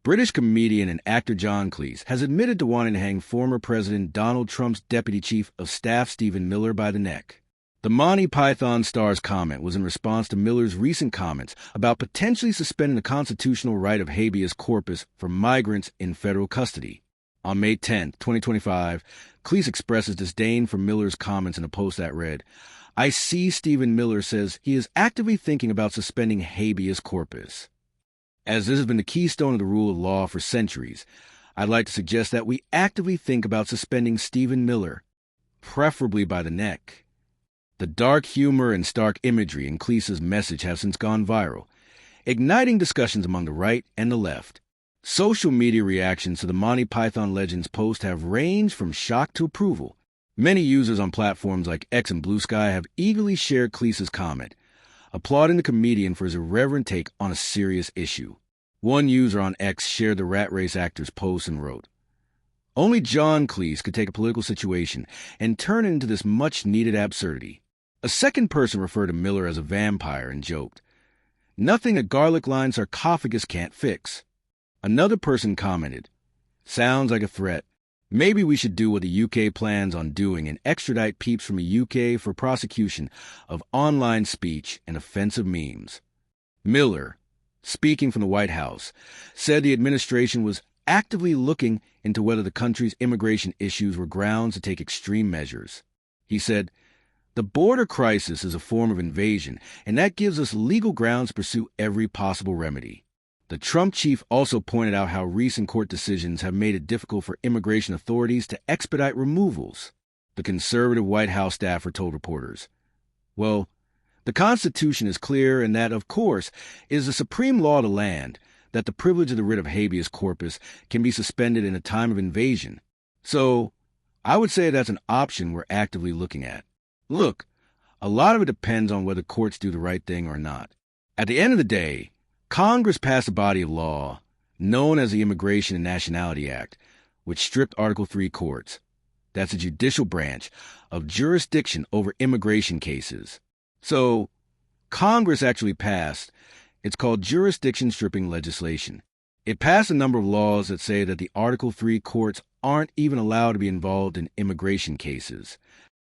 British comedian and actor John Cleese has admitted to wanting to hang former President Donald Trump's Deputy Chief of Staff Stephen Miller by the neck. The Monty Python star's comment was in response to Miller's recent comments about potentially suspending the constitutional right of habeas corpus for migrants in federal custody. On May 10, 2025, Cleese expresses disdain for Miller's comments in a post that read, "I see Stephen Miller says he is actively thinking about suspending habeas corpus. As this has been the keystone of the rule of law for centuries, I'd like to suggest that we actively think about suspending Stephen Miller, preferably by the neck." The dark humor and stark imagery in Cleese's message have since gone viral, igniting discussions among the right and the left. Social media reactions to the Monty Python legend's post have ranged from shock to approval. Many users on platforms like X and Blue Sky have eagerly shared Cleese's comment, applauding the comedian for his irreverent take on a serious issue. One user on X shared the Rat Race actor's post and wrote, "Only John Cleese could take a political situation and turn it into this much-needed absurdity." A second person referred to Miller as a vampire and joked, "Nothing a garlic-lined sarcophagus can't fix." Another person commented, "Sounds like a threat. Maybe we should do what the UK plans on doing and extradite peeps from the UK for prosecution of online speech and offensive memes." Miller, speaking from the White House, said the administration was actively looking into whether the country's immigration issues were grounds to take extreme measures. He said, "The border crisis is a form of invasion, and that gives us legal grounds to pursue every possible remedy." The Trump chief also pointed out how recent court decisions have made it difficult for immigration authorities to expedite removals. The conservative White House staffer told reporters, "Well, the Constitution is clear in that, of course, it is the supreme law of the land that the privilege of the writ of habeas corpus can be suspended in a time of invasion. So I would say that's an option we're actively looking at. Look, a lot of it depends on whether courts do the right thing or not. At the end of the day, Congress passed a body of law known as the Immigration and Nationality Act, which stripped Article III courts, that's the judicial branch, of jurisdiction over immigration cases. So Congress actually passed, it's called jurisdiction stripping legislation. It passed a number of laws that say that the Article III courts aren't even allowed to be involved in immigration cases.